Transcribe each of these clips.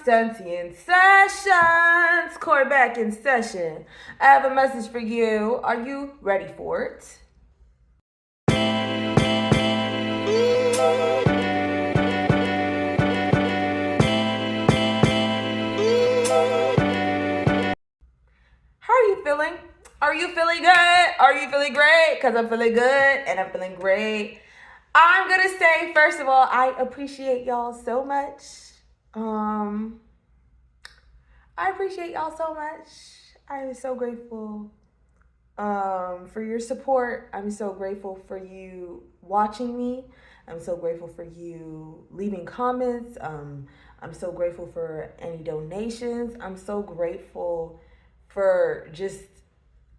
Sentient Sessions. Corey back in session. I have a message for you. Are you ready for it? How are you feeling? Are you feeling good? Are you feeling great? Because I'm feeling good and I'm feeling great. I'm going to say, first of all, I appreciate y'all so much. I appreciate y'all so much. I am so grateful for your support. I'm so grateful for you watching me. I'm so grateful for you leaving comments. I'm so grateful for any donations. I'm so grateful for just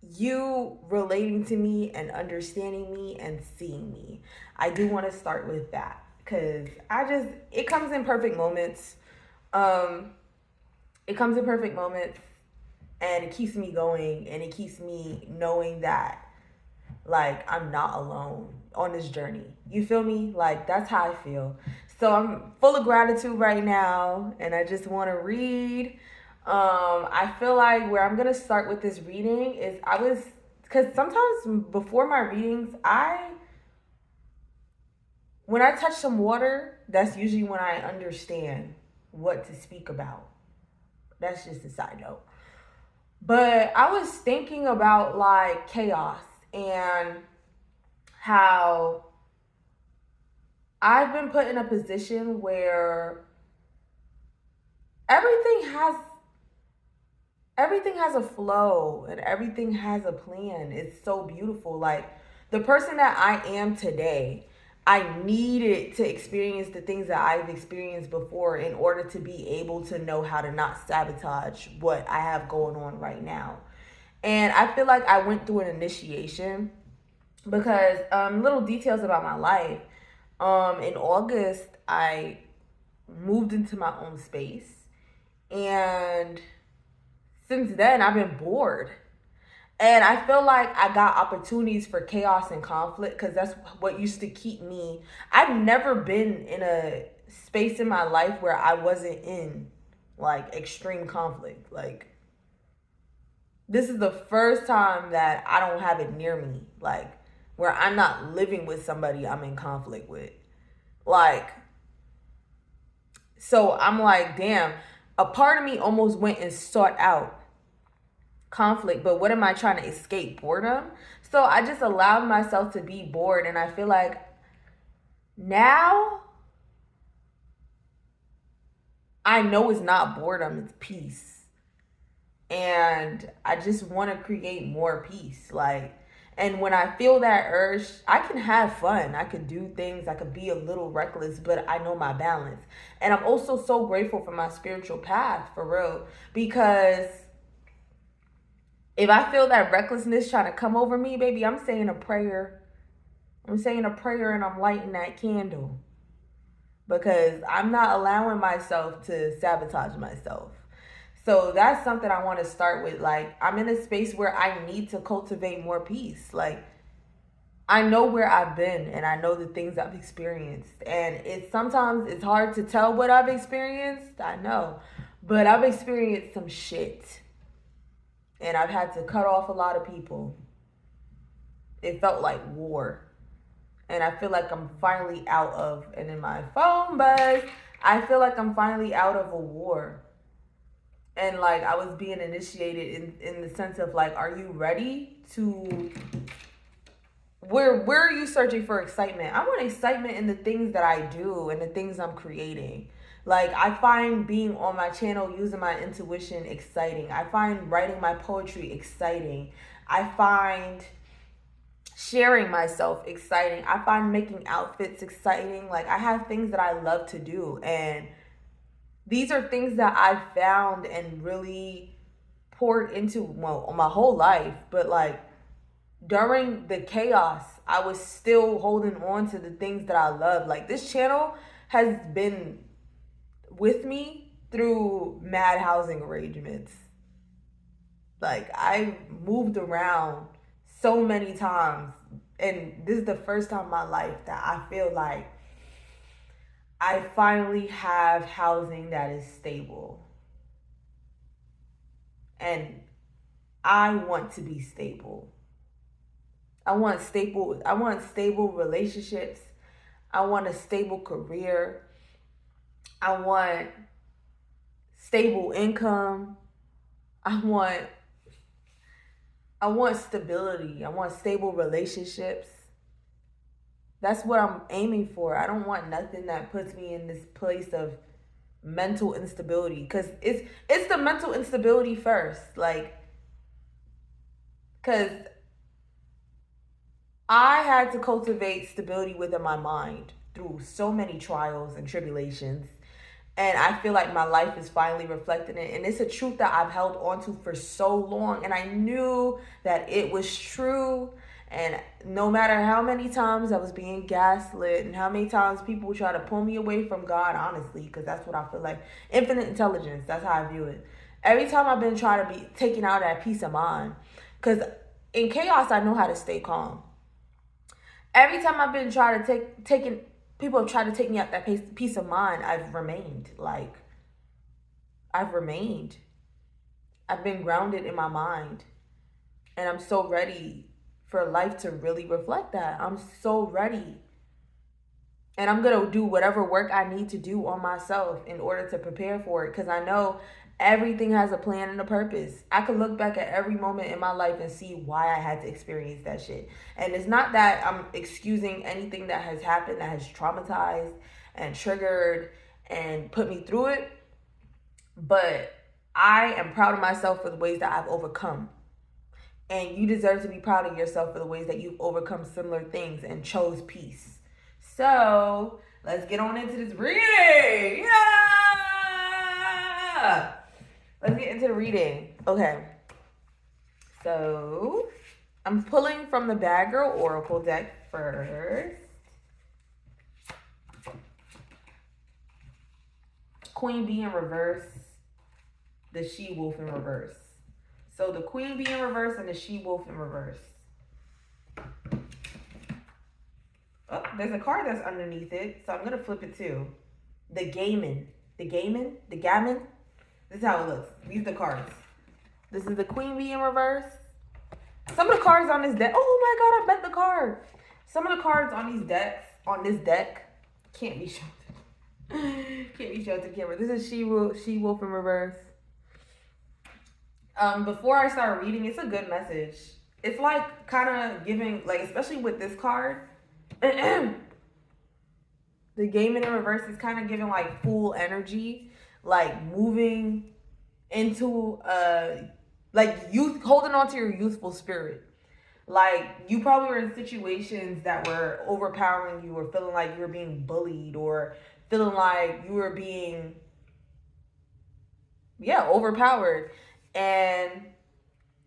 you relating to me and understanding me and seeing me. I do want to start with that because it comes in perfect moments. It comes in perfect moments and it keeps me going and it keeps me knowing that like I'm not alone on this journey. You feel me? Like that's how I feel. So I'm full of gratitude right now and I just want to read. I feel like where I'm gonna start with this reading is because sometimes before my readings, when I touch some water, that's usually when I understand what to speak about. That's just a side note. But I was thinking about like chaos and how I've been put in a position where everything has a flow and everything has a plan. It's so beautiful. Like the person that I am today, I needed to experience the things that I've experienced before in order to be able to know how to not sabotage what I have going on right now. And I feel like I went through an initiation because little details about my life. In August, I moved into my own space. And since then, I've been bored. And I feel like I got opportunities for chaos and conflict because that's what used to keep me. I've never been in a space in my life where I wasn't in like extreme conflict. Like, this is the first time that I don't have it near me. Like, where I'm not living with somebody I'm in conflict with. Like, so I'm like, damn, a part of me almost went and sought out conflict, but what am I trying to escape? Boredom. So I just allowed myself to be bored, and I feel like now I know it's not boredom, it's peace. And I just want to create more peace. Like, and when I feel that urge, I can have fun. I could do things. I could be a little reckless, but I know my balance. And I'm also so grateful for my spiritual path, for real, because if I feel that recklessness trying to come over me, baby, I'm saying a prayer. I'm saying a prayer and I'm lighting that candle. Because I'm not allowing myself to sabotage myself. So that's something I want to start with. Like, I'm in a space where I need to cultivate more peace. Like, I know where I've been and I know the things I've experienced. And sometimes it's hard to tell what I've experienced. I know. But I've experienced some shit. And I've had to cut off a lot of people. It felt like war. And I feel like I'm finally out of, and in my phone buzz, I feel like I'm finally out of a war. And like I was being initiated in the sense of like, are you ready to, where are you searching for excitement? I want excitement in the things that I do and the things I'm creating. Like, I find being on my channel, using my intuition exciting. I find writing my poetry exciting. I find sharing myself exciting. I find making outfits exciting. Like, I have things that I love to do. And these are things that I've found and really poured into, well, my whole life. But like, during the chaos, I was still holding on to the things that I love. Like, this channel has been with me through mad housing arrangements. Like, I moved around so many times, and this is the first time in my life that I feel like I finally have housing that is stable. And I want to be stable. I want stable relationships. I want a stable career. I want stable income. I want I want stability. I want stable relationships. That's what I'm aiming for. I don't want nothing that puts me in this place of mental instability, cuz it's the mental instability first. Like, cuz I had to cultivate stability within my mind through so many trials and tribulations. And I feel like my life is finally reflecting it. And it's a truth that I've held onto for so long. And I knew that it was true. And no matter how many times I was being gaslit and how many times people try to pull me away from God, honestly, because that's what I feel like. Infinite intelligence, that's how I view it. Every time I've been trying to be taken out of that peace of mind. Because in chaos, I know how to stay calm. Every time I've been trying to taking people have tried to take me out that peace of mind, I've remained. Like, I've remained. I've been grounded in my mind. And I'm so ready for life to really reflect that. I'm so ready. And I'm going to do whatever work I need to do on myself in order to prepare for it. Because I know everything has a plan and a purpose. I could look back at every moment in my life and see why I had to experience that shit. And it's not that I'm excusing anything that has happened that has traumatized and triggered and put me through it. But I am proud of myself for the ways that I've overcome. And you deserve to be proud of yourself for the ways that you've overcome similar things and chose peace. So let's get on into this reading. Yeah! Let's get into the reading. Okay. So I'm pulling from the Bad Girl Oracle deck first. Queen Bee in reverse. The She-Wolf in reverse. So the Queen Bee in reverse and the She-Wolf in reverse. Oh, there's a card that's underneath it, so I'm going to flip it too. The Gammon. The Gammon? The Gammon? This is how it looks. These are the cards. This is the Queen Bee in reverse. Some of the cards on this deck. Oh my god, I bet the card. Some of the cards on these decks, on this deck, can't be shown. Can't be shown to camera. This is She-Wolf in reverse. Before I start reading, it's a good message. It's like kind of giving, like, especially with this card, the Gammon in reverse is kind of giving like full energy, like moving into like youth, holding on to your youthful spirit. Like, you probably were in situations that were overpowering you, or feeling like you were being bullied, or feeling like you were being overpowered, and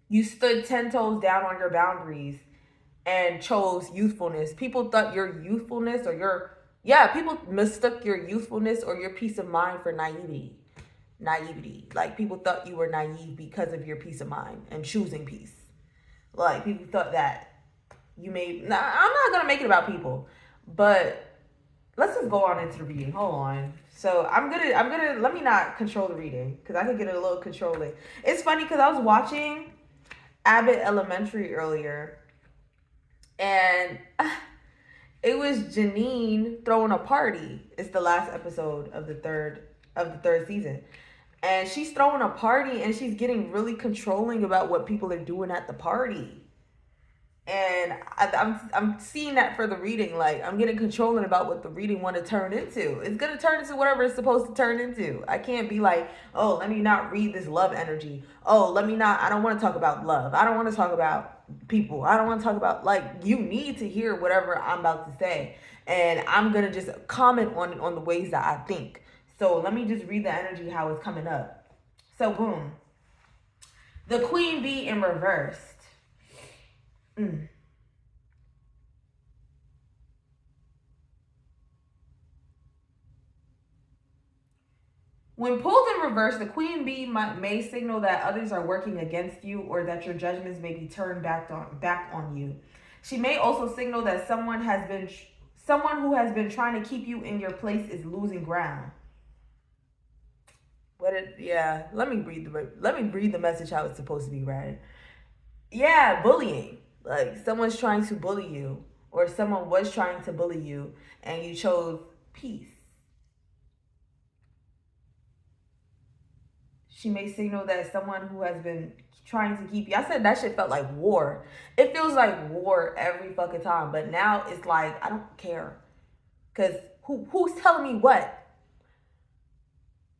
you stood 10 toes down on your boundaries and chose youthfulness. People thought your youthfulness or people mistook your youthfulness or your peace of mind for naivety. Like, people thought you were naive because of your peace of mind and choosing peace. Like, people thought that you made. Nah, I'm not gonna make it about people, but let's just go on into the reading. Hold on. So I'm gonna let me not control the reading, because I could get a little controlling. It's funny because I was watching Abbott Elementary earlier, and it was Janine throwing a party. It's the last episode of the third season. And she's throwing a party and she's getting really controlling about what people are doing at the party. And I'm seeing that for the reading. Like, I'm getting controlling about what the reading want to turn into. It's going to turn into whatever it's supposed to turn into. I can't be like, oh, let me not read this love energy. Oh, I don't want to talk about love. I don't want to talk about people. I don't want to talk about, like, you need to hear whatever I'm about to say. And I'm going to just comment on the ways that I think. So let me just read the energy, how it's coming up. So boom. The Queen Bee in reversed. When pulled in reverse, the Queen Bee may signal that others are working against you, or that your judgments may be turned back on you. She may also signal that someone has Someone who has been trying to keep you in your place is losing ground. Yeah, let me read the message how it's supposed to be read. Yeah, bullying. Like someone's trying to bully you, or someone was trying to bully you, and you chose peace. She may signal that someone who has been trying to keep you. I said that shit felt like war. It feels like war every fucking time. But now it's like I don't care. Cause who's telling me what?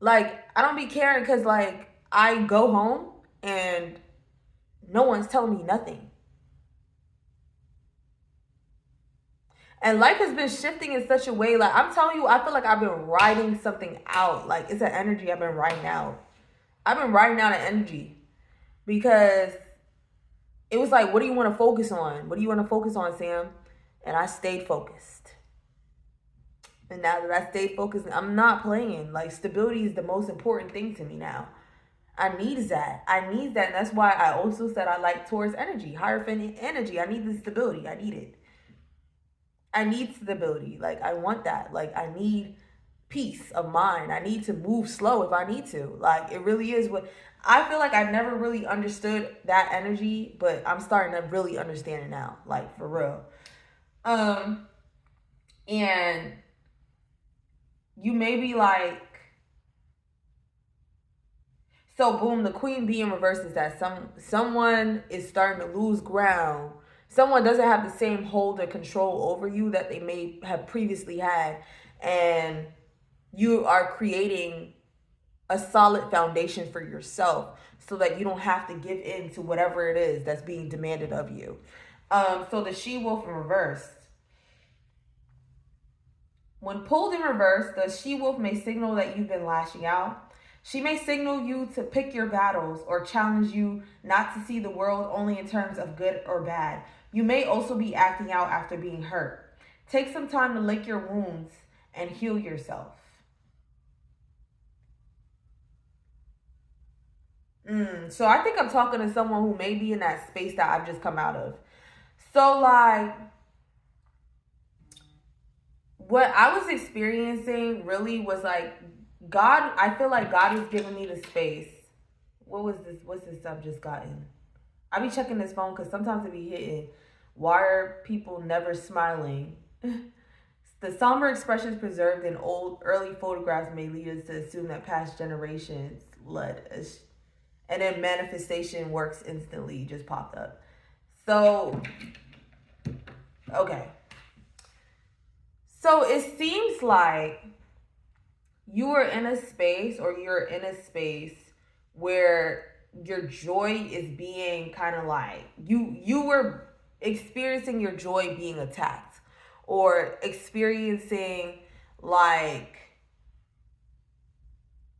Like I don't be caring because like I go home and no one's telling me nothing. And life has been shifting in such a way, like I'm telling you, I feel like I've been riding something out. Like it's an energy I've been riding out. I've been riding out an energy because it was like, what do you want to focus on? What do you want to focus on, Sam? And I stayed focused. And now that I stayed focused, I'm not playing. Like stability is the most important thing to me now. I need that. I need that. And that's why I also said I like Taurus energy, Hierophant energy. I need the stability. I need it. I need stability. Like I want that. Like I need peace of mind. I need to move slow if I need to. Like it really is what I feel like I've never really understood that energy, but I'm starting to really understand it now. Like for real. And you may be like, so boom, the queen bee in reverse is that someone is starting to lose ground. Someone doesn't have the same hold or control over you that they may have previously had. And you are creating a solid foundation for yourself so that you don't have to give in to whatever it is that's being demanded of you. So the she-wolf in reverse. When pulled in reverse, the she-wolf may signal that you've been lashing out. She may signal you to pick your battles or challenge you not to see the world only in terms of good or bad. You may also be acting out after being hurt. Take some time to lick your wounds and heal yourself. So I think I'm talking to someone who may be in that space that I've just come out of. So like what I was experiencing really was like God, I feel like God is giving me the space. What was this? What's this I've just gotten? I be checking this phone because sometimes it be hitting. Why are people never smiling? The somber expressions preserved in early photographs may lead us to assume that past generations led us. And then manifestation works instantly, just popped up. So, okay. So it seems like you are in a space or you're in a space where your joy is being kind of like you were experiencing your joy being attacked or experiencing like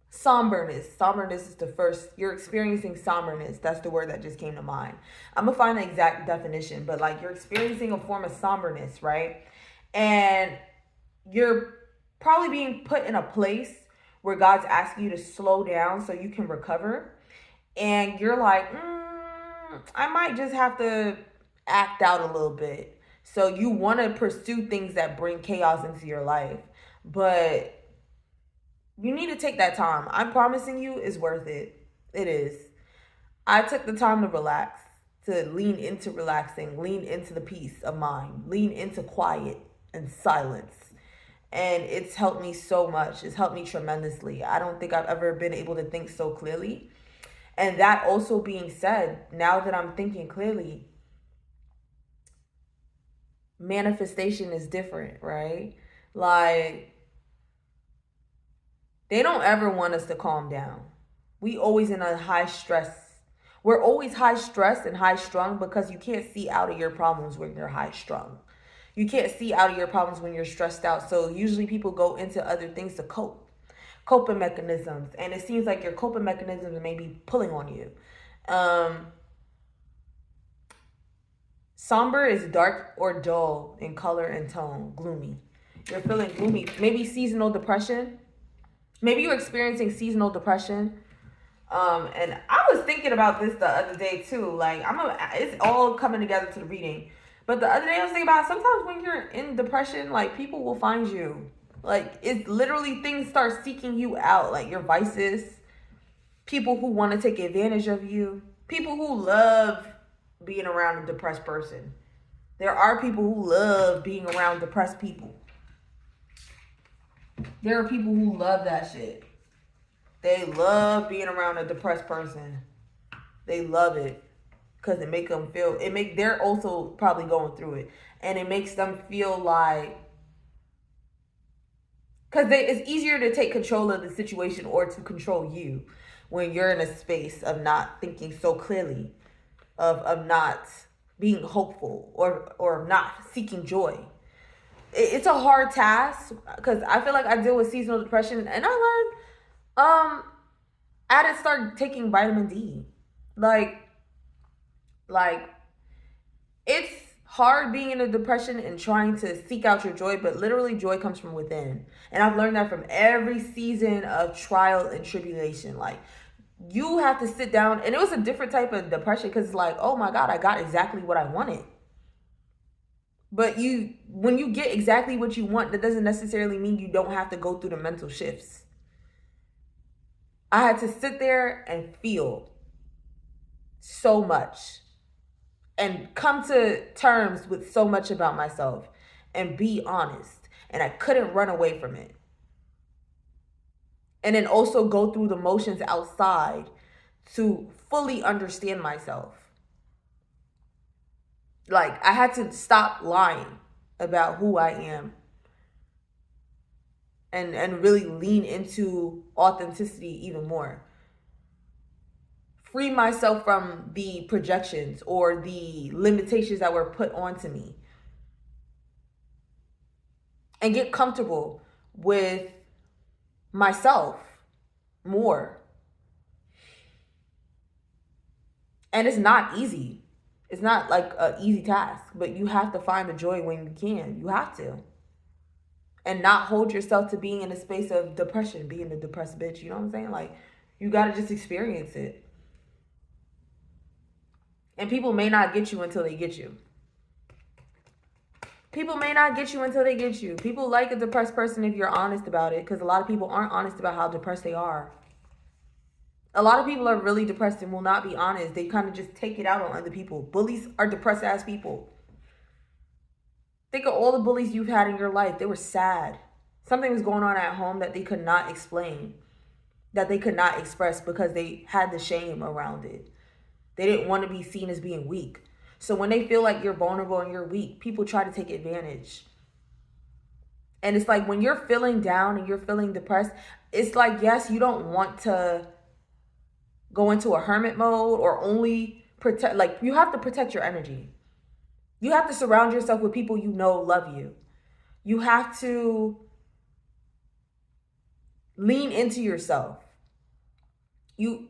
somberness is the first. You're experiencing somberness. That's the word that just came to mind. I'm gonna find the exact definition, but like you're experiencing a form of somberness, right? And you're probably being put in a place where God's asking you to slow down so you can recover. And you're like, I might just have to act out a little bit. So you want to pursue things that bring chaos into your life. But you need to take that time. I'm promising you it's worth it. It is. I took the time to relax, to lean into relaxing, lean into the peace of mind, lean into quiet and silence. And it's helped me so much. It's helped me tremendously. I don't think I've ever been able to think so clearly. And that also being said, now that I'm thinking clearly, manifestation is different, right? Like, they don't ever want us to calm down. We always in a high stress. We're always high stress and high strung because you can't see out of your problems when you're high strung. You can't see out of your problems when you're stressed out. So usually people go into other things to cope. Coping mechanisms. And it seems like your coping mechanisms may be pulling on you. Somber is dark or dull in color and tone. Gloomy. You're feeling gloomy. Maybe seasonal depression. Maybe you're experiencing seasonal depression. And I was thinking about this the other day too. Like it's all coming together to the reading. But the other day I was thinking about sometimes when you're in depression, like people will find you. Like it's literally things start seeking you out, like your vices, people who want to take advantage of you, people who love being around a depressed person. There are people who love being around depressed people. There are people who love that shit. They love being around a depressed person. They love it because it make them feel. They're also probably going through it, and it makes them feel like because it's easier to take control of the situation or to control you when you're in a space of not thinking so clearly, of not being hopeful or not seeking joy. It's a hard task because I feel like I deal with seasonal depression, and I learned I had to start taking vitamin D. Like like it's hard being in a depression and trying to seek out your joy, but literally joy comes from within. And I've learned that from every season of trial and tribulation. Like you have to sit down, and it was a different type of depression because it's like, oh my God, I got exactly what I wanted. But when you get exactly what you want, that doesn't necessarily mean you don't have to go through the mental shifts. I had to sit there and feel so much and come to terms with so much about myself and be honest. And I couldn't run away from it. And then also go through the motions outside to fully understand myself. Like I had to stop lying about who I am and really lean into authenticity even more. Free myself from the projections or the limitations that were put onto me. And get comfortable with myself more. And it's not easy. It's not like an easy task, but you have to find the joy when you can. You have to. And not hold yourself to being in a space of depression, being a depressed bitch. You know what I'm saying? Like, you got to just experience it. And people may not get you until they get you. People may not get you until they get you. People like a depressed person if you're honest about it, because a lot of people aren't honest about how depressed they are. A lot of people are really depressed and will not be honest. They kind of just take it out on other people. Bullies are depressed ass people. Think of all the bullies you've had in your life. They were sad. Something was going on at home that they could not explain, that they could not express because they had the shame around it. They didn't want to be seen as being weak. So when they feel like you're vulnerable and you're weak, people try to take advantage. And it's like when you're feeling down and you're feeling depressed, it's like, yes, you don't want to go into a hermit mode or only protect, like you have to protect your energy. You have to surround yourself with people you know love you. You have to lean into yourself. You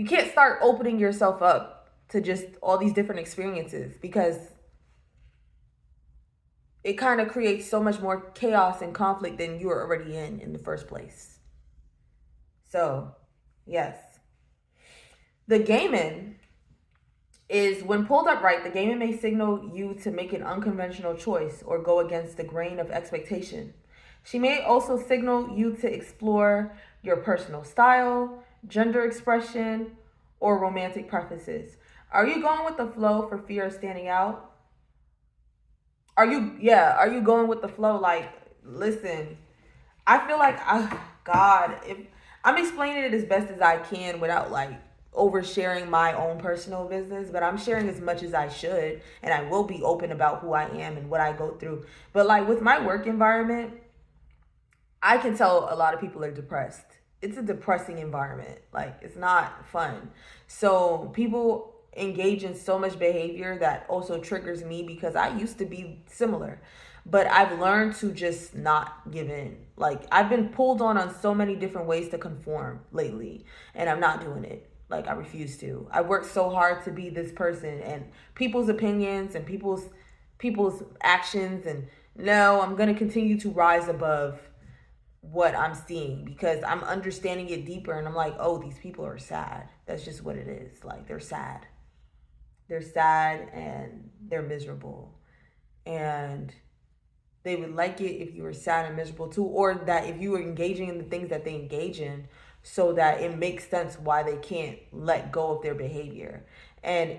can't start opening yourself up to just all these different experiences because it kind of creates so much more chaos and conflict than you were already in the first place. So, yes. The Gaiman is when pulled up right, the Gaiman may signal you to make an unconventional choice or go against the grain of expectation. She may also signal you to explore your personal style, gender expression, or romantic preferences. Are you going with the flow for fear of standing out? Are you going with the flow? Like, listen, I feel like, God, if I'm explaining it as best as I can without like oversharing my own personal business, but I'm sharing as much as I should, and I will be open about who I am and what I go through. But like with my work environment, I can tell a lot of people are depressed. It's a depressing environment. Like, it's not fun. So people engage in so much behavior that also triggers me because I used to be similar. But I've learned to just not give in. Like, I've been pulled on so many different ways to conform lately, and I'm not doing it. Like, I refuse to. I worked so hard to be this person, and people's opinions and people's actions, and no, I'm going to continue to rise above what I'm seeing because I'm understanding it deeper, and I'm like, oh, these people are sad. That's just what it is. Like, they're sad. They're sad and they're miserable. and they would like it if you were sad and miserable too, or that if you were engaging in the things that they engage in, so that it makes sense why they can't let go of their behavior. And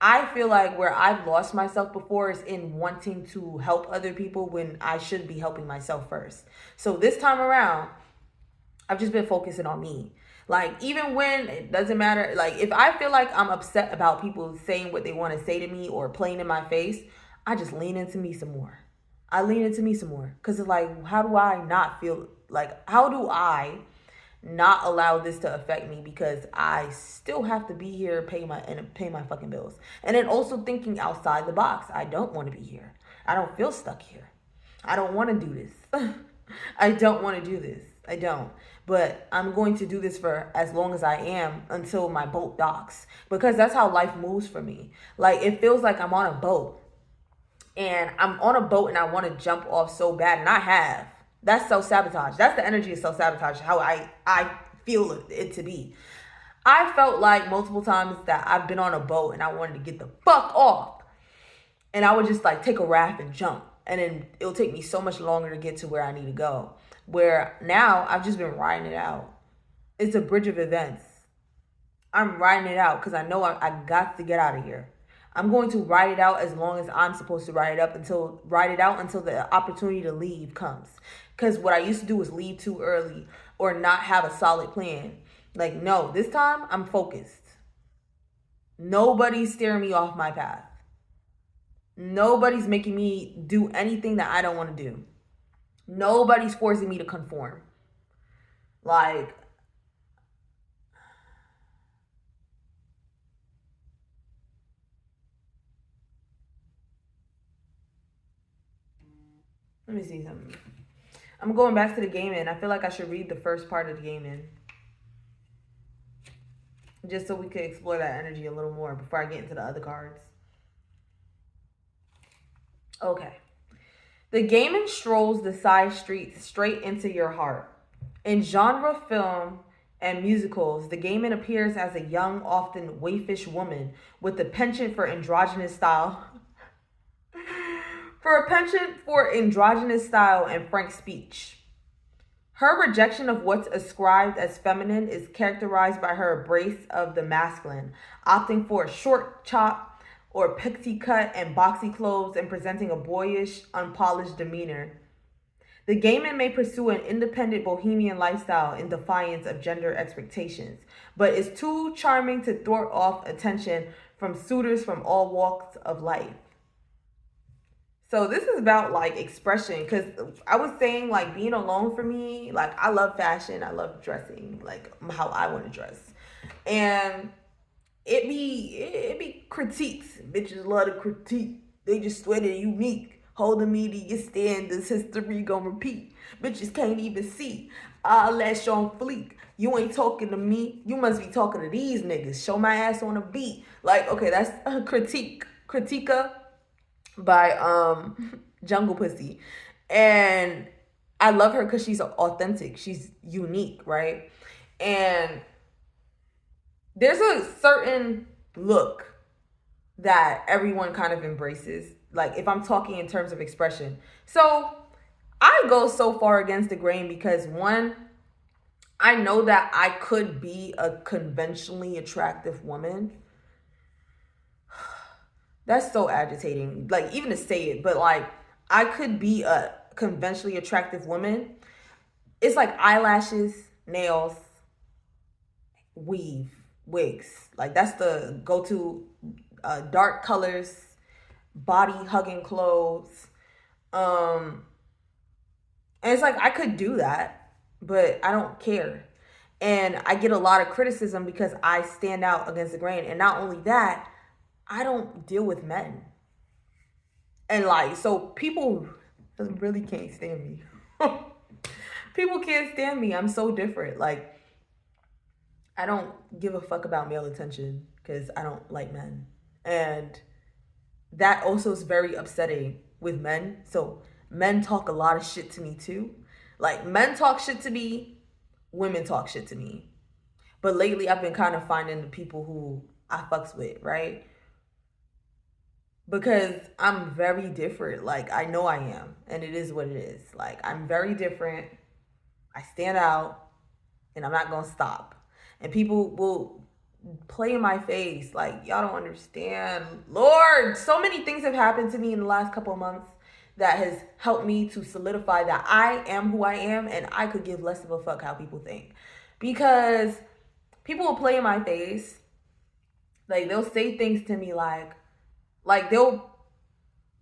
I feel like where I've lost myself before is in wanting to help other people when I should be helping myself first. So this time around, I've just been focusing on me. Like, even when it doesn't matter, like, if I feel like I'm upset about people saying what they want to say to me or playing in my face, I just lean into me some more. I lean into me some more. Because it's like, how do I not feel like, how do I not allow this to affect me, because I still have to be here, pay my fucking bills. And then also thinking outside the box. I don't want to be here. I don't feel stuck here. I don't want to do this. I don't want to do this. I don't. But I'm going to do this for as long as I am, until my boat docks, because that's how life moves for me. Like, it feels like I'm on a boat, and I'm on a boat and I want to jump off so bad, and I have. That's self-sabotage. That's the energy of self-sabotage, how I feel it to be. I felt like multiple times that I've been on a boat and I wanted to get the fuck off. And I would just like take a raft and jump. And then it'll take me so much longer to get to where I need to go. Where now I've just been riding it out. It's a bridge of events. I'm riding it out because I know I got to get out of here. I'm going to ride it out as long as I'm supposed to ride it out until the opportunity to leave comes. Because what I used to do was leave too early or not have a solid plan. Like, no, this time I'm focused. Nobody's steering me off my path. Nobody's making me do anything that I don't want to do. Nobody's forcing me to conform. Like, let me see something. I'm going back to the gaming. I feel like I should read the first part of the gaming, just so we could explore that energy a little more before I get into the other cards. Okay. The gaming strolls the side streets straight into your heart. In genre film and musicals, the Gaiman appears as a young, often waifish woman with a penchant for androgynous style. For a penchant for androgynous style and frank speech. Her rejection of what's ascribed as feminine is characterized by her embrace of the masculine, opting for a short chop or pixie cut and boxy clothes and presenting a boyish, unpolished demeanor. The Gaiman may pursue an independent bohemian lifestyle in defiance of gender expectations, but is too charming to thwart off attention from suitors from all walks of life. So this is about like expression, because I was saying like being alone for me, like I love fashion, I love dressing, like how I want to dress, and it be critiques. Bitches love to critique. They just swear they're unique. Holding me to your standards, history gonna repeat. Bitches can't even see. Eyelash on fleek. You ain't talking to me. You must be talking to these niggas. Show my ass on a beat. Like, okay, that's a critique. Critica by Jungle Pussy. And I love her because she's authentic. She's unique, right? And there's a certain look that everyone kind of embraces. Like, if I'm talking in terms of expression. So I go so far against the grain because, one, I know that I could be a conventionally attractive woman. That's so agitating, like, even to say it, but like, I could be a conventionally attractive woman. It's like eyelashes, nails, weave, wigs. Like, that's the go-to. Dark colors, body hugging clothes. And it's like, I could do that, but I don't care. And I get a lot of criticism because I stand out against the grain. And not only that, I don't deal with men. And like, so people really can't stand me. People can't stand me. I'm so different. Like, I don't give a fuck about male attention because I don't like men. And that also is very upsetting with men. So men talk a lot of shit to me too. Like, men talk shit to me, women talk shit to me. But lately I've been kind of finding the people who I fucks with, right? because I'm very different. Like, I know I am, and it is what it is. Like, I'm very different. I stand out, and I'm not gonna stop. And people will play in my face like, y'all don't understand. Lord, so many things have happened to me in the last couple of months that has helped me to solidify that I am who I am, and I could give less of a fuck how people think. Because people will play in my face. Like, they'll say things to me like they'll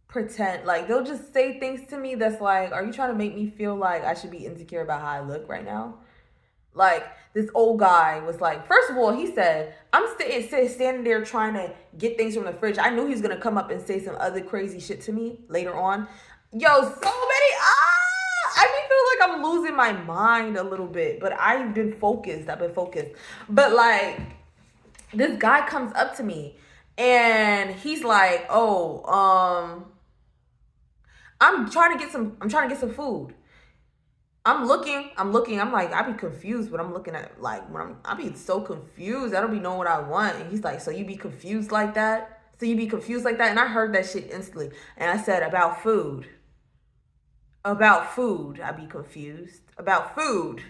pretend, like they'll just say things to me that's like, are you trying to make me feel like I should be insecure about how I look right now? Like, this old guy was like, first of all, he said, I'm standing there trying to get things from the fridge. I knew he was gonna come up and say some other crazy shit to me later on. Yo, so many I feel like I'm losing my mind a little bit, but I've been focused. But like, this guy comes up to me and he's like, oh, I'm trying to get some food. I'm looking. I'm like, I be confused when I'm looking at, like, I be so confused. I don't be knowing what I want. And he's like, so you be confused like that? And I heard that shit instantly. And I said, about food. About food. I be confused. About food.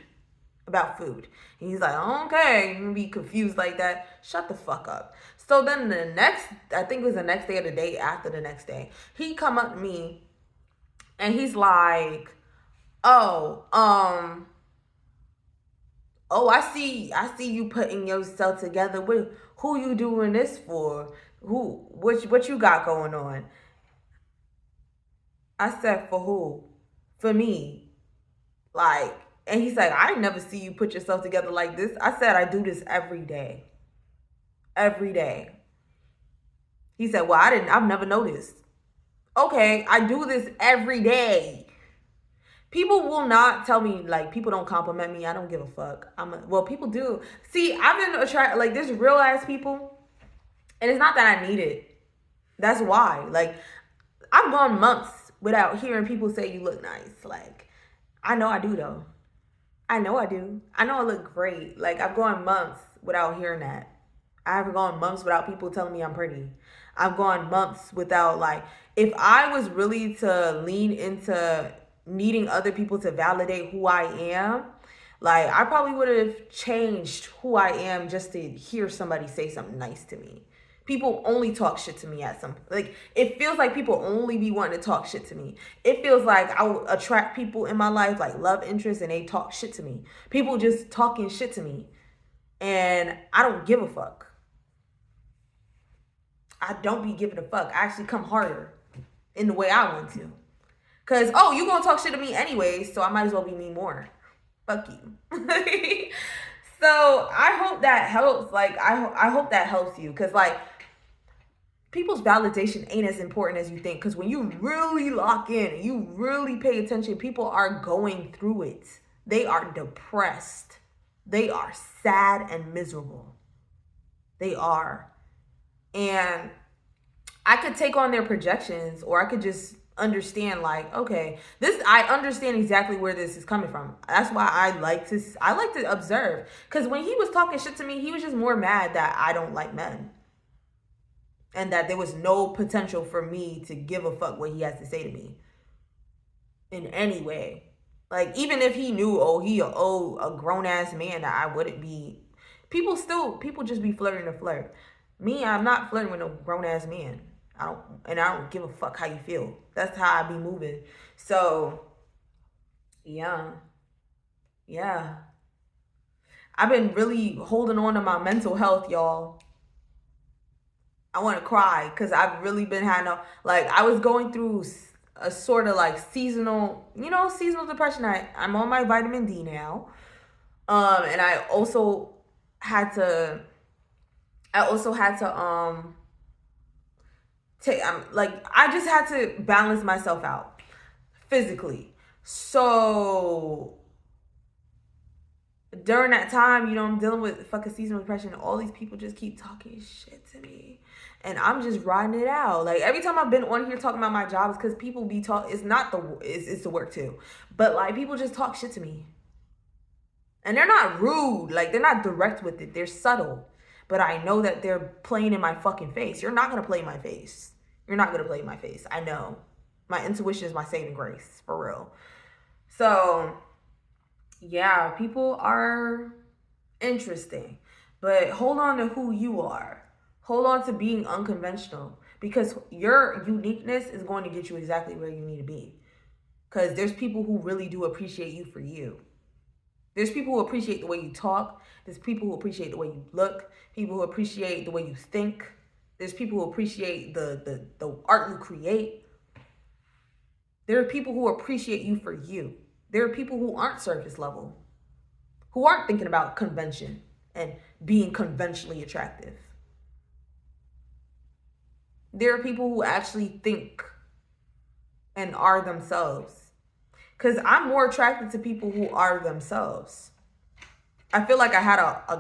And he's like, okay, you be confused like that. Shut the fuck up. So then I think it was the next day or the day after the next day, he come up to me and he's like, oh, I see you putting yourself together. Who you doing this for? What you got going on? I said, for who? For me. Like, and he's like, I never see you put yourself together like this. I said, I do this every day. Every day. He said, well, I've never noticed. Okay, I do this every day. People will not tell me, like, people don't compliment me. I don't give a fuck. Well, people do. See, I've been attracted, like, there's real ass people, and it's not that I need it. That's why. Like, I've gone months without hearing people say you look nice. Like, I know I do though. I know I do. I know I look great. Like, I've gone months without hearing that. I've gone months without people telling me I'm pretty. I've gone months without, like, if I was really to lean into needing other people to validate who I am, like, I probably would have changed who I am just to hear somebody say something nice to me. People only talk shit to me at some, like, it feels like people only be wanting to talk shit to me. It feels like I will attract people in my life, like love interests, and they talk shit to me. People just talking shit to me. And I don't give a fuck. I don't be giving a fuck. I actually come harder in the way I want to. Cause, oh, you gonna talk shit to me anyways, so I might as well be me more. Fuck you. So I hope that helps. Like, I hope that helps you. Cause, like, people's validation ain't as important as you think. Because when you really lock in and you really pay attention, people are going through it. They are depressed. They are sad and miserable. They are. And I could take on their projections, or I could just understand, like, okay, I understand exactly where this is coming from. That's why I like to observe. Because when he was talking shit to me, he was just more mad that I don't like men. And that there was no potential for me to give a fuck what he has to say to me in any way. Like, even if he knew, a grown ass man, that I wouldn't be. People just be flirting to flirt. Me, I'm not flirting with no grown ass man. I don't give a fuck how you feel. That's how I be moving. So, yeah. Yeah. I've been really holding on to my mental health, y'all. I want to cry because I've really been having like, I was going through a sort of like seasonal depression. I'm on my vitamin D now. And I also had to I just had to balance myself out physically. So during that time, I'm dealing with fucking seasonal depression. All these people just keep talking shit to me. And I'm just riding it out. Like, every time I've been on here talking about my job, it's because people be it's the work too. But, like, people just talk shit to me. And they're not rude. Like, they're not direct with it. They're subtle. But I know that they're playing in my fucking face. You're not going to play in my face. You're not going to play in my face. I know. My intuition is my saving grace, for real. So, yeah, people are interesting. But hold on to who you are. Hold on to being unconventional, because your uniqueness is going to get you exactly where you need to be. Because there's people who really do appreciate you for you. There's people who appreciate the way you talk. There's people who appreciate the way you look. People who appreciate the way you think. There's people who appreciate the art you create. There are people who appreciate you for you. There are people who aren't surface level, who aren't thinking about convention and being conventionally attractive. There are people who actually think and are themselves. Because I'm more attracted to people who are themselves. I feel like I had a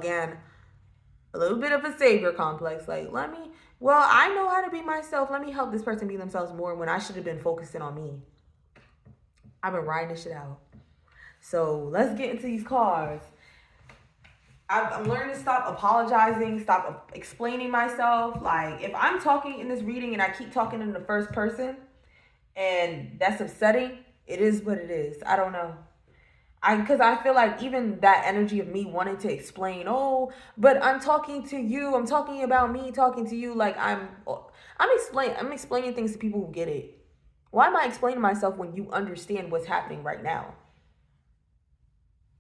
little bit of a savior complex. Like, I know how to be myself. Let me help this person be themselves more, when I should have been focusing on me. I've been riding this shit out. So let's get into these cards. I'm learning to stop apologizing, stop explaining myself. Like, if I'm talking in this reading and I keep talking in the first person, and that's upsetting, it is what it is. I don't know. Because I feel like even that energy of me wanting to explain, oh, but I'm talking to you. I'm talking about me talking to you. Like, I'm explaining things to people who get it. Why am I explaining myself when you understand what's happening right now?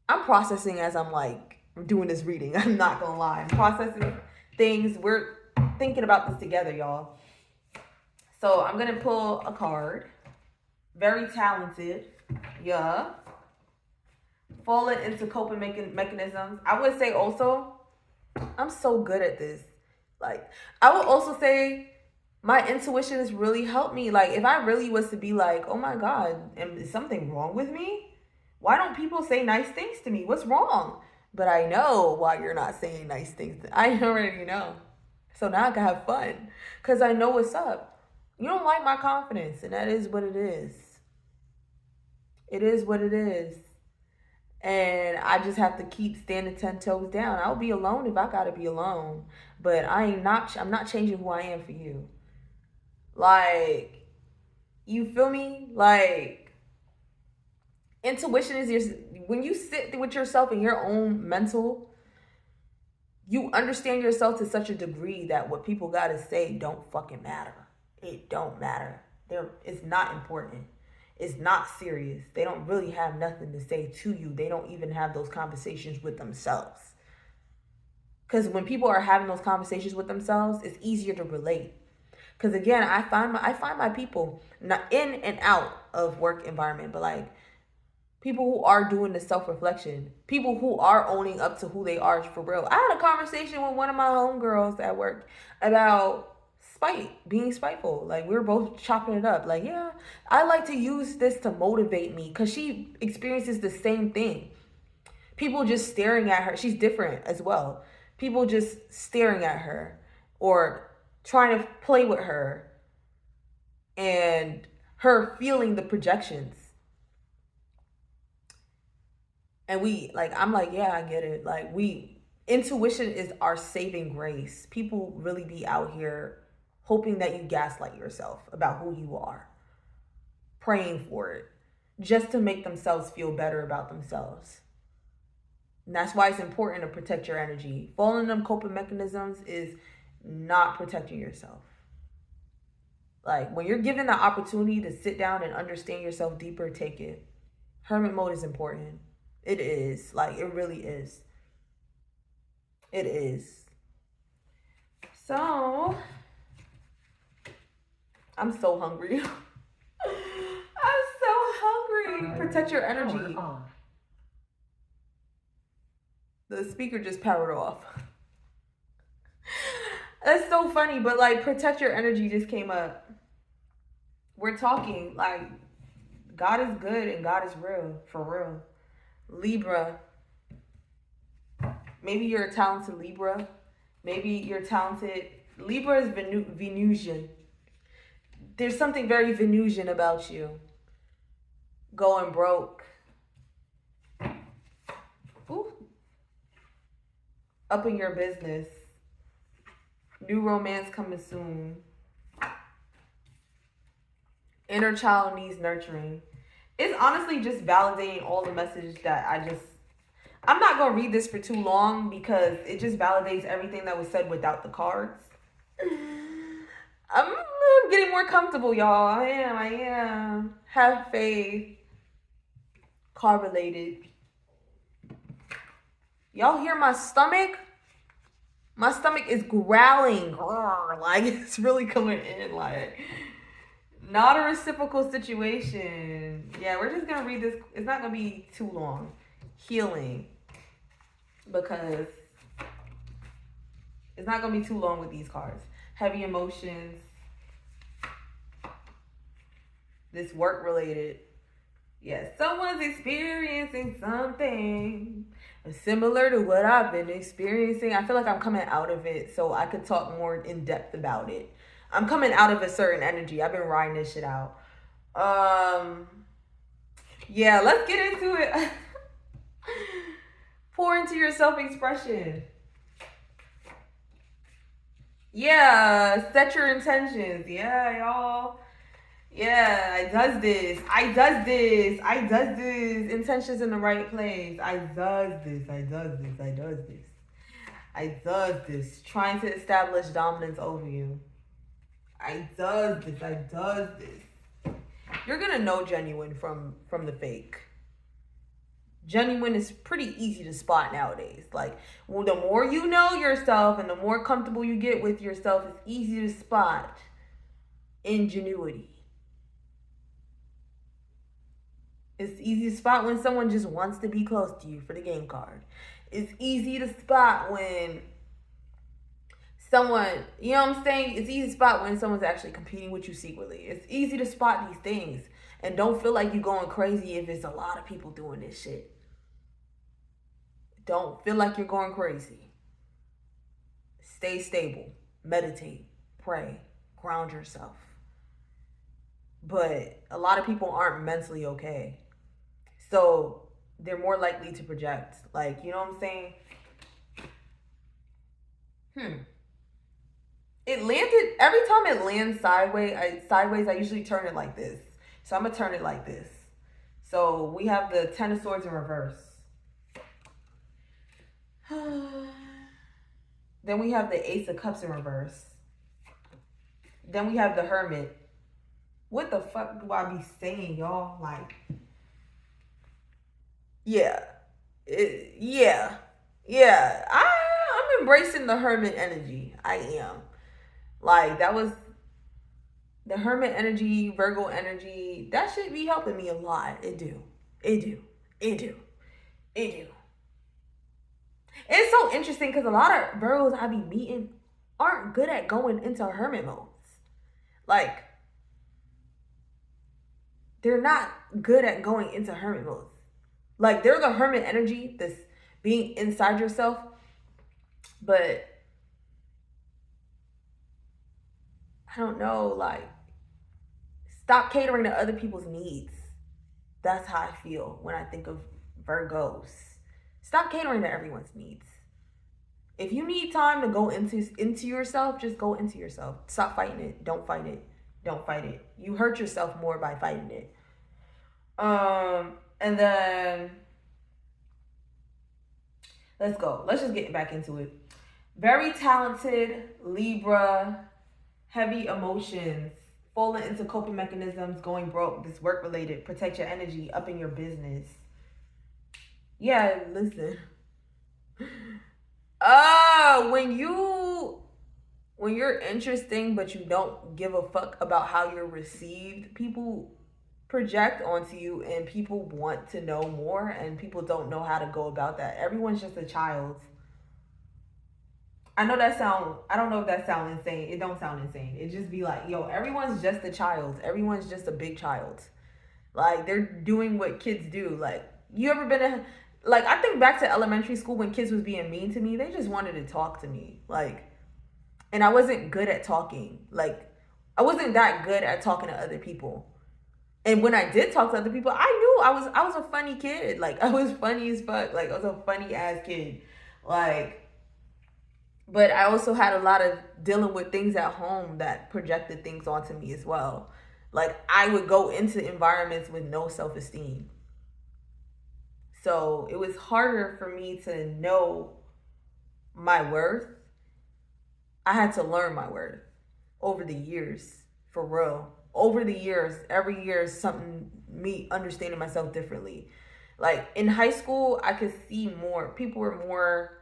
I'm processing as I'm like doing this reading. I'm not gonna lie. I'm processing things. We're thinking about this together, y'all. So I'm gonna pull a card. Very talented. Yeah. Falling into coping mechanisms. I would say also, I'm so good at this. Like, I would also say my intuition has really helped me. Like, if I really was to be like, oh my God, is something wrong with me? Why don't people say nice things to me? What's wrong? But I know why you're not saying nice things. I already know. So now I can have fun because I know what's up. You don't like my confidence, and that is what it is. It is what it is. And I just have to keep standing 10 toes down. I'll be alone if I gotta be alone. But I'm not changing who I am for you. Like, you feel me? Like, intuition is when you sit with yourself in your own mental, you understand yourself to such a degree that what people gotta say don't fucking matter. It don't matter. It's not important. It's not serious. They don't really have nothing to say to you. They don't even have those conversations with themselves. Because when people are having those conversations with themselves, it's easier to relate. Because again, I find my people, not in and out of work environment, but like people who are doing the self-reflection, people who are owning up to who they are for real. I had a conversation with one of my homegirls at work about being spiteful. Like, we were both chopping it up. Like, yeah, I like to use this to motivate me, because she experiences the same thing. People just staring at her. She's different as well. People just staring at her or trying to play with her, and her feeling the projections. And I'm like, yeah, I get it. Like, intuition is our saving grace. People really be out here hoping that you gaslight yourself about who you are, praying for it, just to make themselves feel better about themselves. And that's why it's important to protect your energy. Falling in them coping mechanisms is not protecting yourself. Like, when you're given the opportunity to sit down and understand yourself deeper, take it. Hermit mode is important. It is. Like, it really is. It is. So, I'm so hungry. I'm so hungry. Protect your energy. The speaker just powered off. That's so funny, but like, protect your energy just came up. We're talking like God is good and God is real, for real. Libra. Maybe you're a talented Libra. Maybe you're talented. Libra is Venusian. There's something very Venusian about you. Going broke. Ooh. Up in your business. New romance coming soon. Inner child needs nurturing. It's honestly just validating all the message that I'm not gonna read this for too long because it just validates everything that was said without the cards. I'm getting more comfortable, y'all. I am. Have faith. Correlated. Y'all hear my stomach? My stomach is growling. Like it's really coming in. Like not a reciprocal situation. Yeah, we're just gonna read this. It's not gonna be too long. Healing. Because it's not gonna be too long with these cards. Heavy emotions. This work related. Yes, someone's experiencing something similar to what I've been experiencing. I feel like I'm coming out of it so I could talk more in depth about it. I'm coming out of a certain energy. I've been riding this shit out. Yeah, let's get into it. Pour into your self-expression. Yeah, set your intentions. Yeah, y'all. Yeah, I does this. I does this. I does this. Intentions in the right place. I does this. I does this. I does this. I does this. Trying to establish dominance over you. I does this. I does this. You're gonna know genuine from the fake. Genuine is pretty easy to spot nowadays. Like, well, the more you know yourself and the more comfortable you get with yourself, it's easy to spot ingenuity. It's easy to spot when someone just wants to be close to you for the game card. It's easy to spot when someone, you know what I'm saying? It's easy to spot when someone's actually competing with you secretly. It's easy to spot these things. And don't feel like you're going crazy if it's a lot of people doing this shit. Don't feel like you're going crazy. Stay stable. Meditate. Pray. Ground yourself. But a lot of people aren't mentally okay. So they're more likely to project. Like, you know what I'm saying? It landed, every time it lands sideways, I usually turn it like this. So I'm going to turn it like this. So we have the Ten of Swords in reverse. Then we have the Ace of Cups in reverse. Then we have the Hermit. What the fuck do I be saying, y'all? Like, yeah. Yeah. I'm embracing the Hermit energy. I am. Like, that was the Hermit energy, Virgo energy. That should be helping me a lot. It do. It's so interesting because a lot of Virgos I be meeting aren't good at going into hermit modes. Like, they're not good at going into hermit modes. Like, they're the hermit energy, this being inside yourself. But I don't know, like, stop catering to other people's needs. That's how I feel when I think of Virgos. Stop catering to everyone's needs. If you need time to go into yourself, just go into yourself. Stop fighting it. Don't fight it. Don't fight it. You hurt yourself more by fighting it. And then let's go. Let's just get back into it. Very talented Libra, heavy emotions, falling into coping mechanisms, going broke, this work related, protect your energy, up in your business. Yeah, listen. When you're interesting but you don't give a fuck about how you're received, people project onto you and people want to know more and people don't know how to go about that. Everyone's just a child. I don't know if that sounds insane. It don't sound insane. It just be like, yo, everyone's just a child. Everyone's just a big child. Like, they're doing what kids do. Like, you ever been like, I think back to elementary school when kids was being mean to me. They just wanted to talk to me. Like, and I wasn't good at talking. Like, I wasn't that good at talking to other people. And when I did talk to other people, I knew I was a funny kid. Like, I was funny as fuck. Like, I was a funny ass kid. Like, but I also had a lot of dealing with things at home that projected things onto me as well. Like, I would go into environments with no self-esteem. So it was harder for me to know my worth. I had to learn my worth over the years, for real. Over the years, every year is something, me understanding myself differently. Like in high school, I could see more. People were more,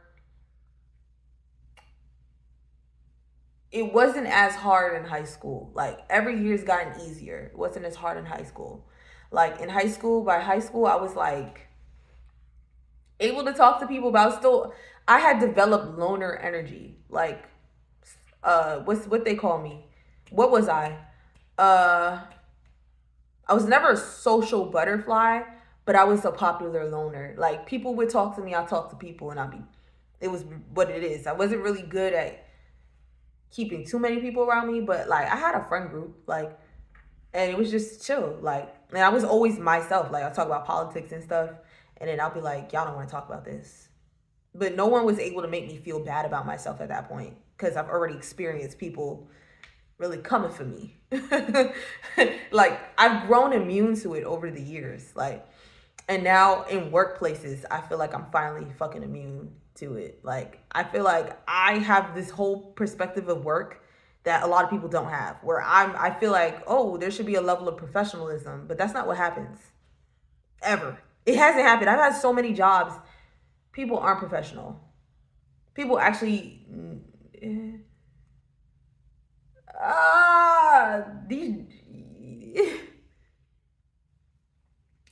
it wasn't as hard in high school. Like every year's gotten easier. It wasn't as hard in high school. Like in high school, by high school, I was like able to talk to people, but I had developed loner energy. Like, what's what they call me? What was I? Uh, I was never a social butterfly, but I was a popular loner. Like people would talk to me, I talk to people, and it was what it is. I wasn't really good at keeping too many people around me, but like I had a friend group, like, and it was just chill. Like, and I was always myself. Like I talk about politics and stuff, and then I'll be like, y'all don't want to talk about this, but no one was able to make me feel bad about myself at that point because I've already experienced people really coming for me. Like I've grown immune to it over the years. Like, and now in workplaces, I feel like I'm finally fucking immune to it. Like I feel like I have this whole perspective of work that a lot of people don't have. Where I feel like, oh, there should be a level of professionalism, but that's not what happens ever. It hasn't happened. I've had so many jobs. People aren't professional. People actually these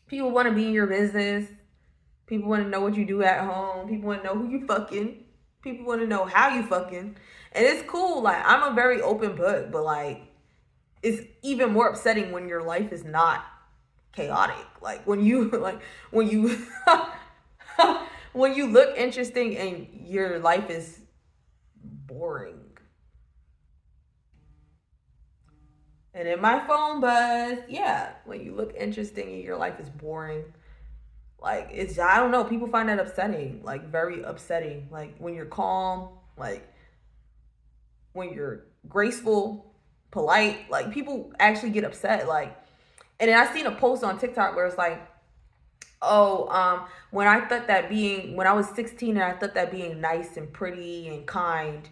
people want to be in your business. People want to know what you do at home. People want to know who you fucking. People want to know how you fucking. And it's cool. Like I'm a very open book, but like it's even more upsetting when your life is not chaotic. Like when you when you when you look interesting and your life is boring. And then my phone buzz. Yeah, when you look interesting and your life is boring. Like it's I don't know, people find that upsetting, like very upsetting. Like when you're calm, like when you're graceful, polite, like people actually get upset. Like and then I seen a post on TikTok where it's like, oh, when I was 16 and I thought that being nice and pretty and kind,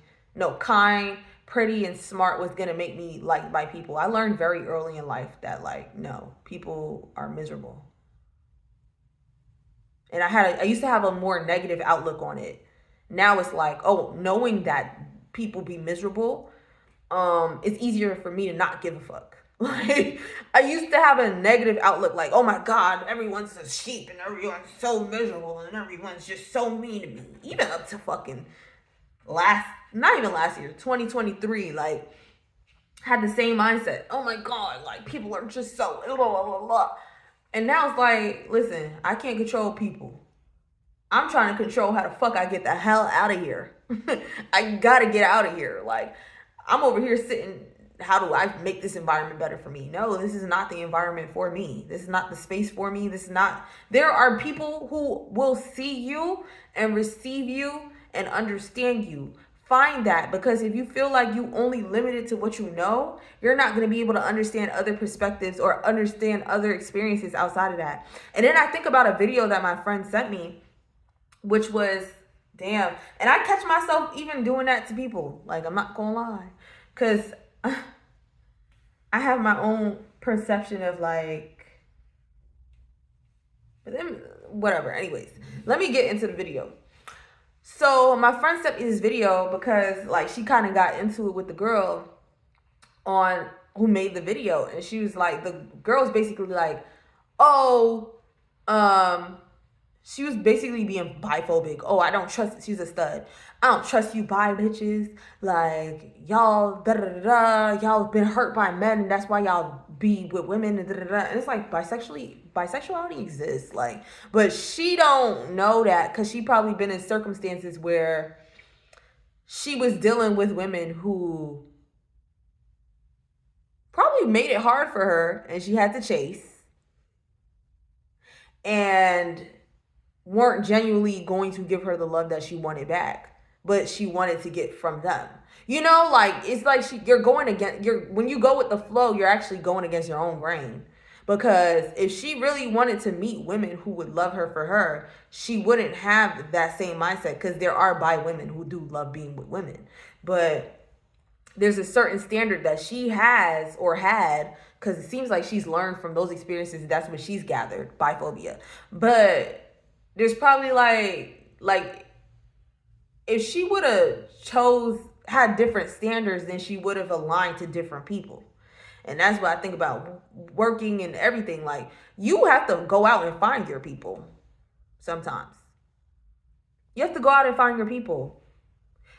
pretty and smart was gonna make me liked by people. I learned very early in life that like no, people are miserable. And I used to have a more negative outlook on it. Now it's like, oh, knowing that people be miserable, it's easier for me to not give a fuck. Like I used to have a negative outlook, like, oh my god, everyone's a sheep and everyone's so miserable and everyone's just so mean to me. Even up to fucking not even last year, 2023, like had the same mindset. Oh my god, like people are just so blah blah blah blah. And now it's like, listen, I can't control people. I'm trying to control how the fuck I get the hell out of here. I gotta get out of here. Like, I'm over here sitting, how do I make this environment better for me? No, this is not the environment for me. This is not the space for me. This is not, there are people who will see you and receive you and understand you. Find that, because if you feel like you only limited to what you know, you're not going to be able to understand other perspectives or understand other experiences outside of that. And then I think about a video that my friend sent me, which was, damn, and I catch myself even doing that to people. Like, I'm not going to lie, because I have my own perception of like, but then whatever. Anyways, let me get into the video. So my friend sent me this video because like she kind of got into it with the girl on who made the video, and she was like, the girl's basically like, oh, she was basically being biphobic. Oh, I don't trust. She's a stud. I don't trust you, bi bitches. Like y'all, da da da da. Y'all been hurt by men, and that's why y'all be with women. And da da da. And it's like bisexuality exists. Like, but she don't know that because she probably been in circumstances where she was dealing with women who probably made it hard for her, and she had to chase, and weren't genuinely going to give her the love that she wanted back. but she wanted to get from them. You know, like it's like you're going against when you go with the flow, you're actually going against your own brain. Because if she really wanted to meet women who would love her for her, she wouldn't have that same mindset, because there are bi women who do love being with women. But there's a certain standard that she has or had, because it seems like she's learned from those experiences. That's what she's gathered, biphobia. But there's probably like if she would have had different standards, then she would have aligned to different people. And that's what I think about working and everything. Like, you have to go out and find your people sometimes. You have to go out and find your people.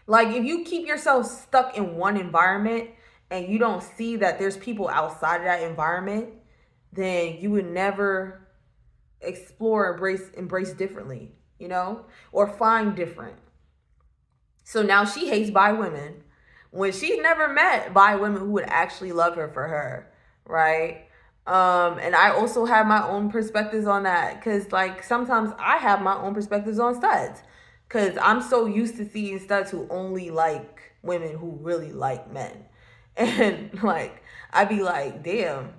Like, if you keep yourself stuck in one environment and you don't see that there's people outside of that environment, then you would never explore, embrace differently, you know, or find different. So now she hates bi women when she's never met bi women who would actually love her for her, right? And I also have my own perspectives on that, because like sometimes I have my own perspectives on studs, because I'm so used to seeing studs who only like women who really like men. And like I'd be like, damn,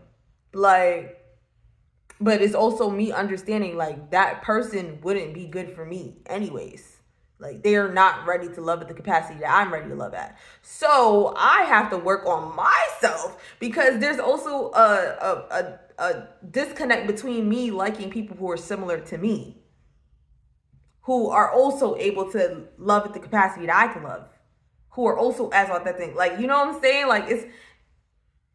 like, but it's also me understanding like that person wouldn't be good for me anyways. Like, they are not ready to love at the capacity that I'm ready to love at. So I have to work on myself, because there's also a disconnect between me liking people who are similar to me, who are also able to love at the capacity that I can love, who are also as authentic. Like, you know what I'm saying? Like,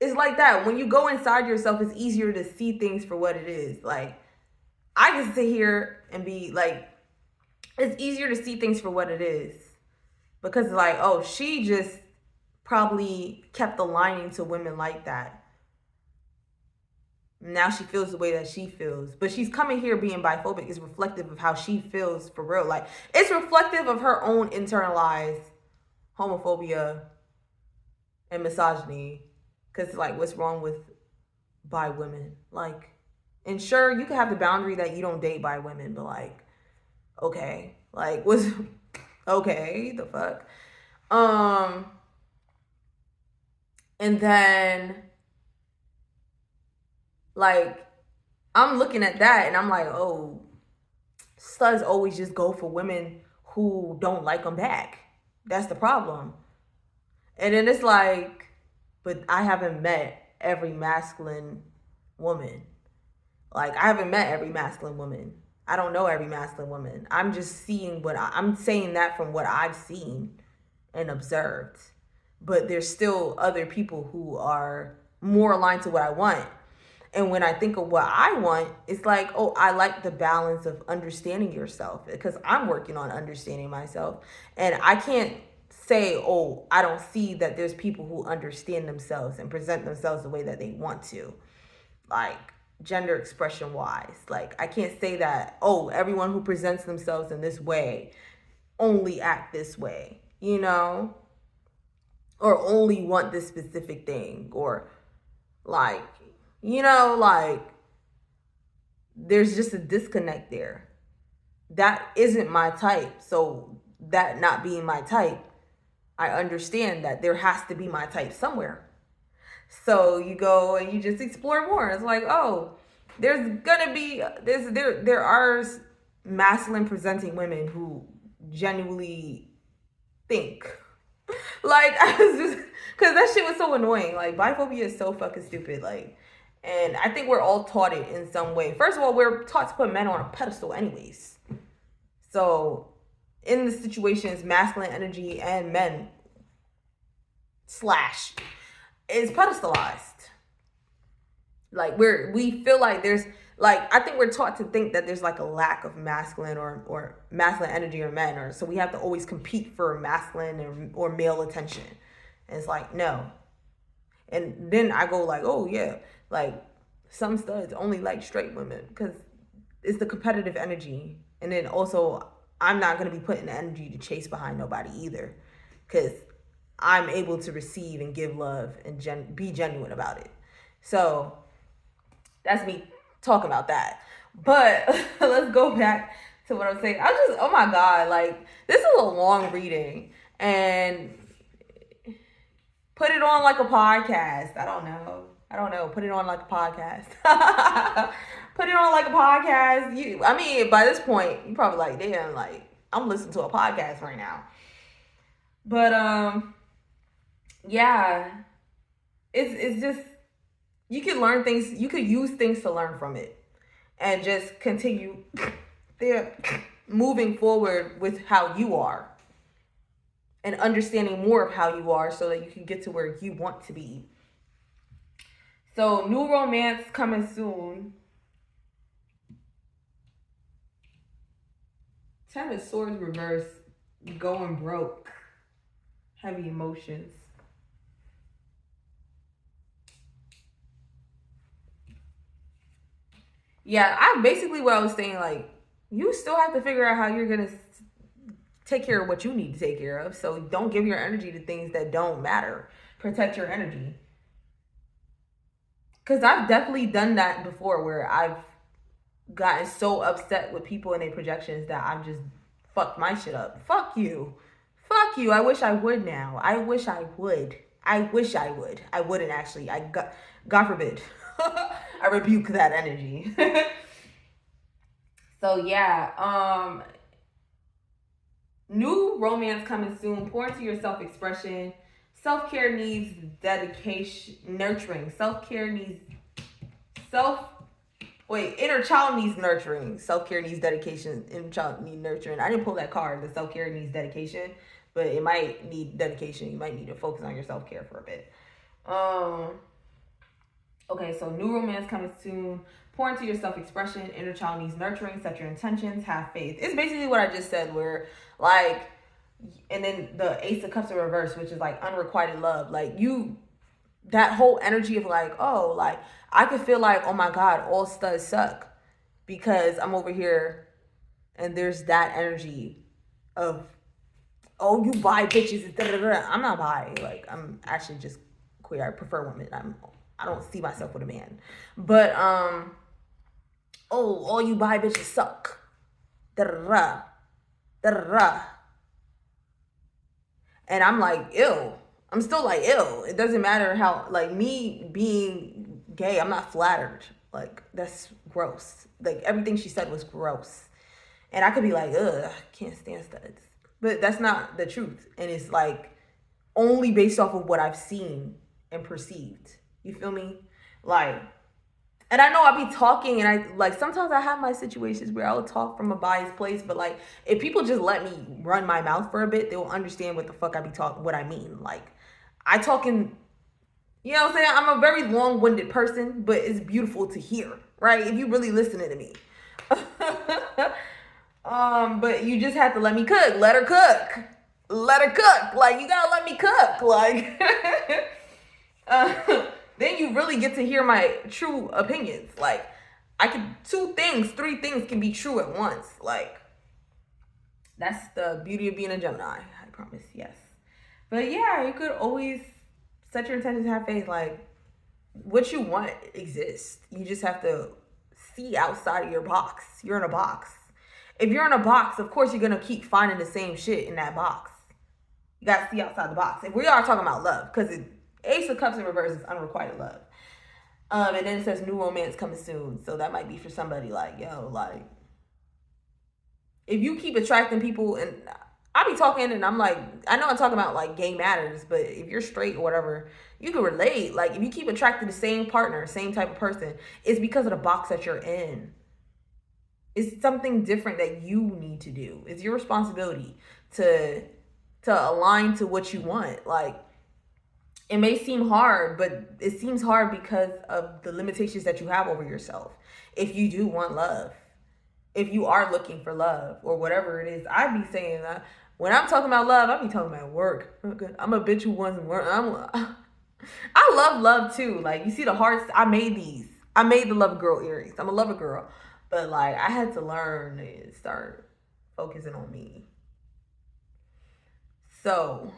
it's like that. When you go inside yourself, it's easier to see things for what it is. Like, I can sit here and be like, it's easier to see things for what it is, because like, oh, she just probably kept aligning to women like that. Now she feels the way that she feels, but she's coming here being biphobic is reflective of how she feels for real. Like, it's reflective of her own internalized homophobia and misogyny. Because like, what's wrong with bi women? Like, and sure, you can have the boundary that you don't date bi women, but like, okay, like, what's okay, the fuck. And then like, I'm looking at that and I'm like, oh, studs always just go for women who don't like them back. That's the problem. And then it's like, but I haven't met every masculine woman. Like, I haven't met every masculine woman. I don't know every masculine woman. I'm just seeing I'm saying that from what I've seen and observed. But there's still other people who are more aligned to what I want. And when I think of what I want, it's like, oh, I like the balance of understanding yourself, because I'm working on understanding myself. And I can't say, oh, I don't see that there's people who understand themselves and present themselves the way that they want to. Like, gender expression wise, like, I can't say that, oh, everyone who presents themselves in this way only act this way, you know, or only want this specific thing, or like, you know, like, there's just a disconnect there. That isn't my type. So that not being my type, I understand that there has to be my type somewhere. So you go and you just explore more. It's like, oh, there are masculine presenting women who genuinely think. Like, I was just, because that shit was so annoying. Like, biphobia is so fucking stupid. Like, and I think we're all taught it in some way. First of all, we're taught to put men on a pedestal anyways. So in the situations, masculine energy and men slash is pedestalized. Like, we feel like there's, like, I think we're taught to think that there's like a lack of masculine or masculine energy or men, or so we have to always compete for masculine or male attention. And it's like, no. And then I go like, oh yeah, like, some studs only like straight women because it's the competitive energy. And then also, I'm not going to be putting the energy to chase behind nobody either, because I'm able to receive and give love and be genuine about it. So that's me talking about that. But let's go back to what I'm saying. I just, oh my God, like, this is a long reading. And put it on like a podcast. I don't know. Put it on like a podcast. Put it on like a podcast. I mean, by this point, you probably like, damn, like, I'm listening to a podcast right now. But yeah, it's just, you can learn things. You could use things to learn from it, and just continue there, moving forward with how you are, and understanding more of how you are, so that you can get to where you want to be. So, new romance coming soon. Ten of Swords reverse, going broke, heavy emotions. Yeah, I basically what I was saying, like, you still have to figure out how you're gonna take care of what you need to take care of. So don't give your energy to things that don't matter. Protect your energy. Because I've definitely done that before, where I've gotten so upset with people and their projections that I've just fucked my shit up. Fuck you. Fuck you. I wish I would now. I wish I would. I wish I would. I wouldn't actually. God forbid. I rebuke that energy. So yeah, new romance coming soon. Pour into your self-expression. Self-care needs dedication, nurturing. Self-care needs inner child needs nurturing. Self-care needs dedication. Inner child needs nurturing. I didn't pull that card. The self-care needs dedication, but it might need dedication. You might need to focus on your self-care for a bit. Okay, so new romance coming soon. Pour into your self-expression. Inner child needs nurturing. Set your intentions. Have faith. It's basically what I just said, where like, and then the Ace of Cups in reverse, which is like unrequited love. Like, you, that whole energy of like, oh, like, I could feel like, oh my God, all studs suck because I'm over here, and there's that energy of, oh, you buy bitches. I'm not bi. Like, I'm actually just queer. I prefer women. I don't see myself with a man. But oh, all you bi bitches suck. Da-da-da. Da-da-da. And I'm like, ew. I'm still like, ew. It doesn't matter how, like, me being gay, I'm not flattered. Like, that's gross. Like, everything she said was gross. And I could be like, ugh, I can't stand studs. But that's not the truth. And it's like only based off of what I've seen and perceived. You feel me? Like, and I know I be talking, and I like, sometimes I have my situations where I'll talk from a biased place, but like, if people just let me run my mouth for a bit, they'll understand what the fuck I be talking, what I mean. Like, I talking, you know what I'm saying? I'm a very long-winded person, but it's beautiful to hear, right? If you really listening to me. But you just have to let me cook. Let her cook. Let her cook. Like, you gotta let me cook. Like, then you really get to hear my true opinions. Like, I could, 2 things, 3 things can be true at once. Like, that's the beauty of being a Gemini. I promise, yes. But yeah, you could always set your intentions, have faith. Like, what you want exists. You just have to see outside of your box. You're in a box. If you're in a box, of course you're going to keep finding the same shit in that box. You got to see outside the box. If we are talking about love, because Ace of Cups in reverse is unrequited love. And then it says new romance coming soon. So that might be for somebody like, yo, like, if you keep attracting people, and I be talking and I'm like, I know I'm talking about like gay matters, but if you're straight or whatever, you can relate. Like, if you keep attracting the same partner, same type of person, it's because of the box that you're in. It's something different that you need to do. It's your responsibility to align to what you want. Like, it may seem hard, but it seems hard because of the limitations that you have over yourself. If you do want love, if you are looking for love or whatever it is, I be saying that when I'm talking about love, I be talking about work. I'm a bitch who wants work. I love love too. Like, you see the hearts, I made these. I made the love girl earrings. I'm a lover girl. But like, I had to learn and start focusing on me. So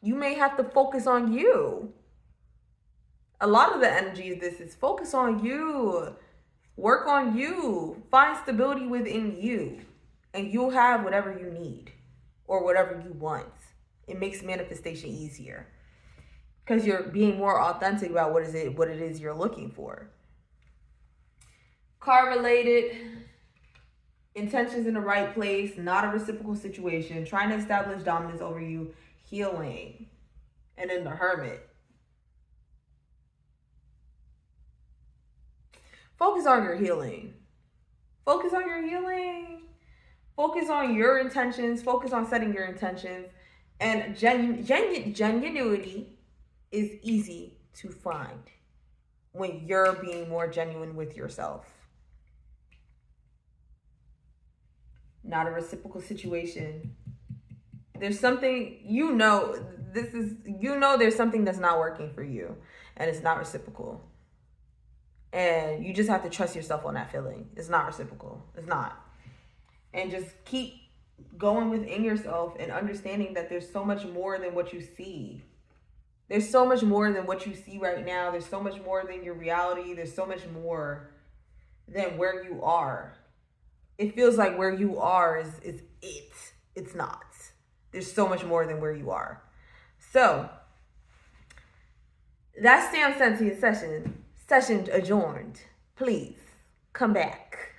you may have to focus on you. A lot of the energy of this is focus on you. Work on you. Find stability within you. and you'll have whatever you need or whatever you want. It makes manifestation easier because you're being more authentic about what it is you're looking for. Car related, intentions in the right place, not a reciprocal situation, trying to establish dominance over you, healing. And then the Hermit. Focus on your healing. Focus on your healing. Focus on your intentions. Focus on setting your intentions. And genuinity is easy to find when you're being more genuine with yourself. Not a reciprocal situation. There's something, there's something that's not working for you and it's not reciprocal. And you just have to trust yourself on that feeling. It's not reciprocal. It's not. And just keep going within yourself and understanding that there's so much more than what you see. There's so much more than what you see right now. There's so much more than your reality. There's so much more than where you are. It feels like where you are is it. It's not. There's so much more than where you are. So, that's Sam Sensei session adjourned. Please come back.